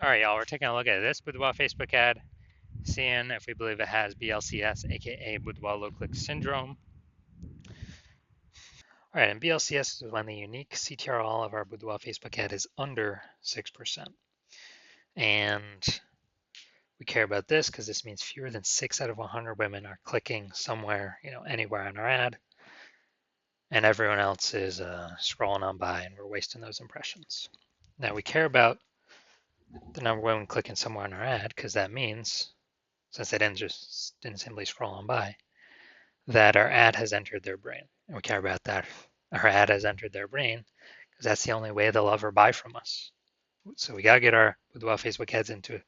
All right, y'all, we're taking a look at this Boudoir Facebook ad, seeing if we believe it has BLCS, aka Boudoir low click syndrome. All right, and BLCS is when the unique CTRL of our Boudoir Facebook ad is under 6%. And we care about this because this means fewer than 6 out of 100 women are clicking somewhere, anywhere on our ad, and everyone else is scrolling on by and we're wasting those impressions. Now, we care about the number of women clicking somewhere on our ad because that means, since they didn't simply scroll on by, that our ad has entered their brain. And we care about that. Our ad has entered their brain because that's the only way they'll ever buy from us. So we got to get our Boudoir Facebook ads into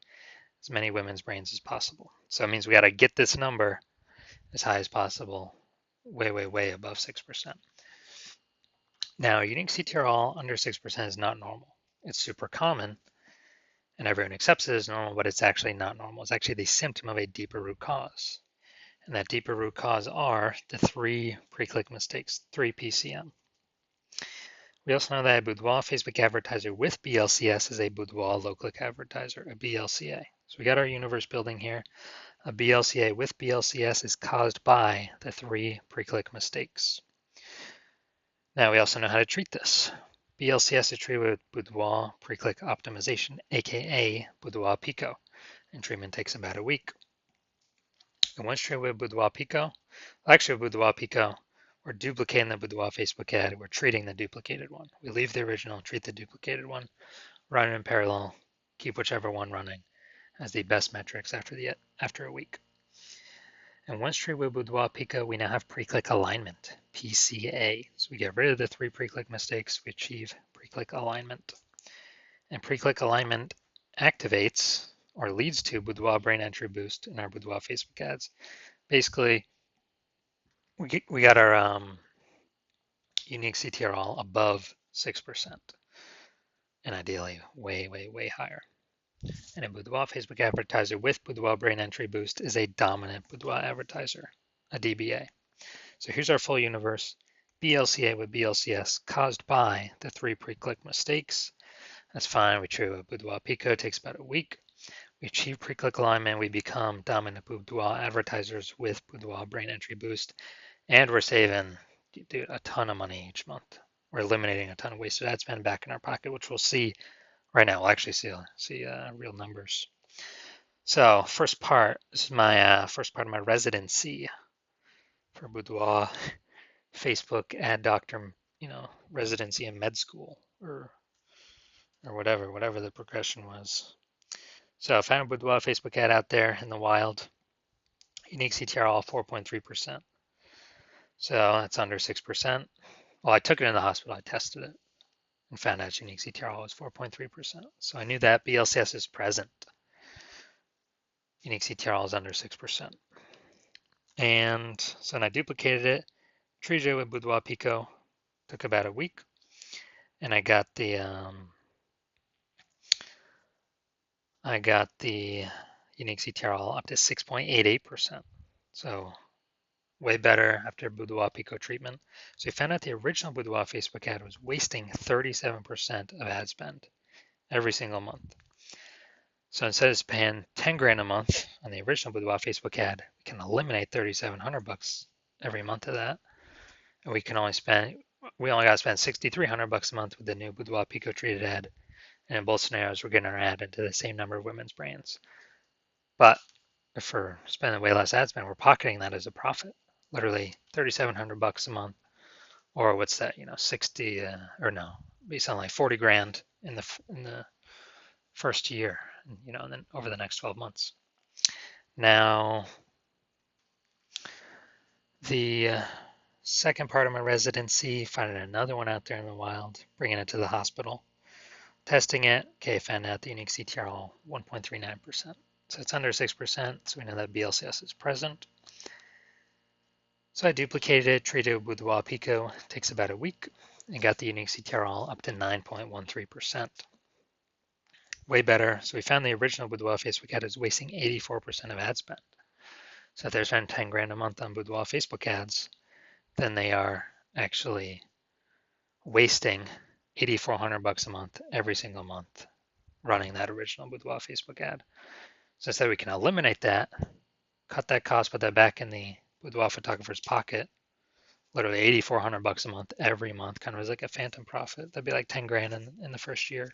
as many women's brains as possible. So it means we got to get this number as high as possible, way, way, way above 6%. Now, unique CTRL under 6% is not normal. It's super common and everyone accepts it as normal, but it's actually not normal. It's actually the symptom of a deeper root cause. And that deeper root cause are the 3 pre-click mistakes, 3 PCM. We also know that a Boudoir Facebook advertiser with BLCS is a Boudoir low-click advertiser, a BLCA. So we got our universe building here. A BLCA with BLCS is caused by the 3 pre-click mistakes. Now we also know how to treat this. BLCS is treated with Boudoir pre-click optimization, aka Boudoir Pico, and treatment takes about a week. And once treated with Boudoir Pico, actually with Boudoir Pico, we're duplicating the Boudoir Facebook ad. We're treating the duplicated one. We leave the original, treat the duplicated one, run it in parallel, keep whichever one running as the best metrics after a week. And once treated with Boudoir Pico, we now have pre-click alignment, PCA. So we get rid of the 3 pre-click mistakes, we achieve pre-click alignment. And pre-click alignment activates or leads to Boudoir brain entry boost in our Boudoir Facebook ads. Basically, we got our unique CTRL above 6%, and ideally way, way, way higher. And a Boudoir Facebook advertiser with Boudoir brain entry boost is a dominant Boudoir advertiser, a DBA. So here's our full universe. BLCA with BLCS caused by the 3 pre-click mistakes. That's fine. We treat with Boudoir Pico. It takes about a week. We achieve pre-click alignment. We become dominant Boudoir advertisers with Boudoir brain entry boost. And we're saving a ton of money each month. We're eliminating a ton of wasted ad spend back in our pocket, which we'll see right now. We'll actually see real numbers. So first part, this is my first part of my residency for Boudoir Facebook ad doctor, residency in med school or whatever the progression was. So I found a Boudoir Facebook ad out there in the wild. Unique CTRL 4.3%. So that's under 6%. Well, I took it in the hospital, I tested it, and found out unique CTRL was 4.3%. So I knew that BLCS is present. Unique CTRL is under 6%. And so then I duplicated it, treated it with Boudoir Pico, took about a week, and I got the unique CTRL up to 6.88%. So way better after Boudoir Pico treatment. So we found out the original Boudoir Facebook ad was wasting 37% of ad spend every single month. So instead of spending 10 grand a month on the original Boudoir Facebook ad, we can eliminate 3,700 bucks every month of that. And we only got to spend 6,300 bucks a month with the new Boudoir Pico treated ad. And in both scenarios, we're getting our ad into the same number of women's brains. But if we're spending way less ad spend, we're pocketing that as a profit. Literally 3,700 bucks a month, or what's that? 60 or no, be something like 40 grand in the first year, and then over the next 12 months. Now, the second part of my residency, finding another one out there in the wild, bringing it to the hospital, testing it. Okay, found out the unique CTRL 1.39%. So it's under 6%, so we know that BLCS is present. So I duplicated it, treated it with Boudoir Pico, takes about a week, and got the unique CTRL up to 9.13%. Way better. So we found the original Boudoir Facebook ad is wasting 84% of ad spend. So if they're spending 10 grand a month on Boudoir Facebook ads, then they are actually wasting 8,400 bucks a month every single month running that original Boudoir Facebook ad. So instead we can eliminate that, cut that cost, put that back in the Boudoir photographer's pocket, literally $8,400 a month every month, kind of as like a phantom profit. That'd be like 10 grand in the first year.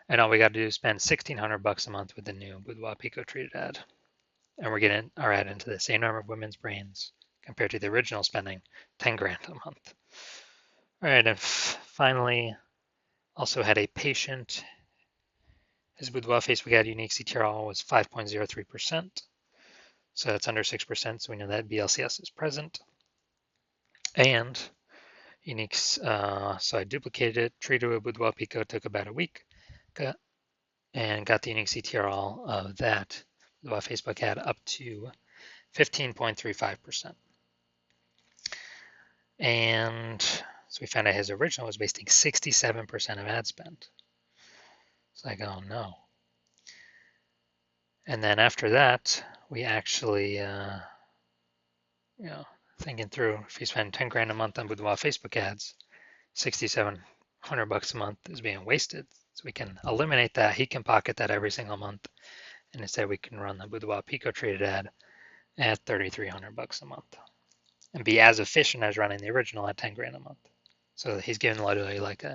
And all we got to do is spend $1,600 a month with the new Boudoir Pico treated ad. And we're getting our ad into the same number of women's brains compared to the original spending 10 grand a month. All right, and finally, also had a patient. His Boudoir Facebook ad unique CTRL was 5.03%. So that's under 6%, so we know that BLCS is present. And uniques, so I duplicated it, treated with Boudoir Pico, took about a week, and got the unique CTRL of that Boudoir Facebook ad up to 15.35%. And so we found out his original was wasting 67% of ad spend. It's like, oh no. And then after that, we actually, thinking through, if you spend 10 grand a month on Boudoir Facebook ads, $6,700 a month is being wasted. So we can eliminate that. He can pocket that every single month. And instead we can run the Boudoir Pico treated ad at $3,300 a month and be as efficient as running the original at 10 grand a month. So he's getting literally like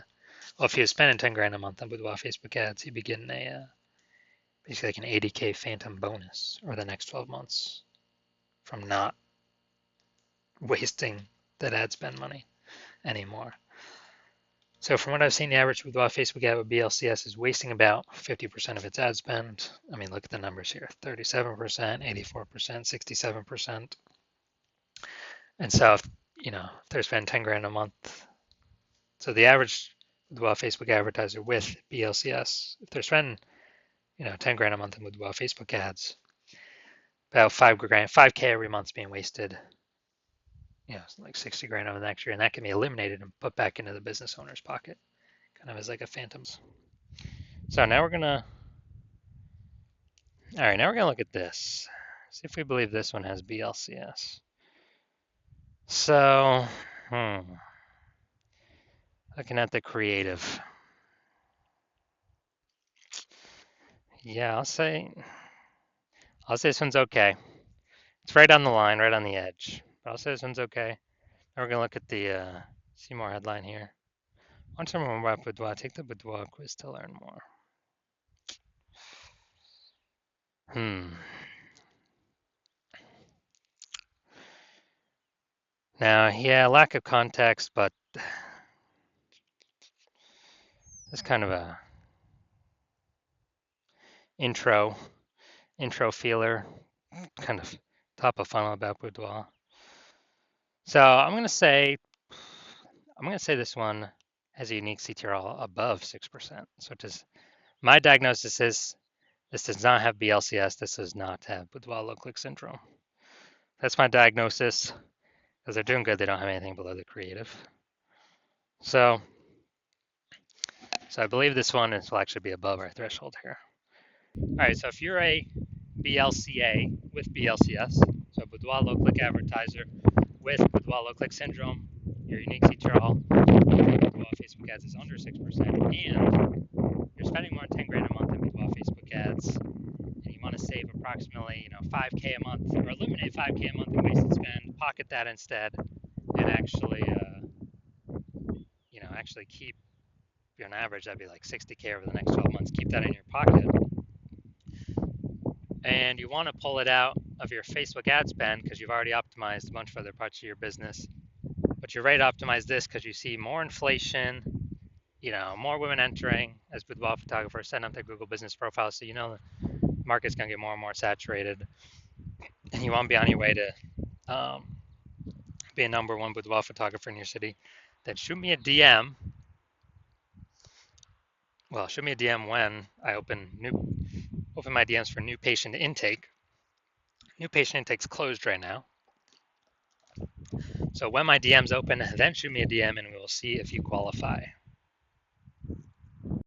if he was spending 10 grand a month on Boudoir Facebook ads, he'd be getting basically like an 80K phantom bonus over the next 12 months from not wasting that ad spend money anymore. So from what I've seen, the average Boudoir Facebook ad with BLCS is wasting about 50% of its ad spend. I mean, look at the numbers here, 37%, 84%, 67%. And so, if they're spending 10 grand a month, so the average Boudoir Facebook advertiser with BLCS, if they're spending, 10 grand a month in Boudoir Facebook ads, about 5K every month is being wasted, like 60 grand over the next year, and that can be eliminated and put back into the business owner's pocket, kind of as like a phantom. So now we're gonna look at this. See if we believe this one has BLCS. So, looking at the creative. Yeah, I'll say this one's okay. It's right on the line, right on the edge. But I'll say this one's okay. Now we're gonna look at the see more headline here. Want to learn more about Boudoir? Take the Boudoir quiz to learn more. Now, yeah, lack of context, but it's kind of a intro feeler, kind of top of funnel about Boudoir. So I'm gonna say this one has a unique CTRL above 6%. So my diagnosis is this does not have BLCS. This does not have Boudoir low click syndrome. That's my diagnosis. Because they're doing good, they don't have anything below the creative. So I believe this one will actually be above our threshold here. All right, so if you're a BLCA with BLCS, so Boudoir low click advertiser with Boudoir low click syndrome, your unique CTRL Boudoir Facebook ads is under 6%, and you're spending more than 10 grand a month in Boudoir Facebook ads, and you want to save approximately 5K a month, or eliminate 5K a month in wasted spend, pocket that instead, and actually keep, on average, that'd be like 60K over the next 12 months. Keep that in your pocket. And you want to pull it out of your Facebook ad spend because you've already optimized a bunch of other parts of your business. But you're ready to optimize this because you see more inflation, more women entering as Boudoir photographers, setting up their Google business profiles. So the market's going to get more and more saturated. And you want to be on your way to be a number one Boudoir photographer in your city. Then shoot me a DM. Well, shoot me a DM when I open my DMs for new patient intake. New patient intake's closed right now. So when my DMs open, then shoot me a DM and we will see if you qualify.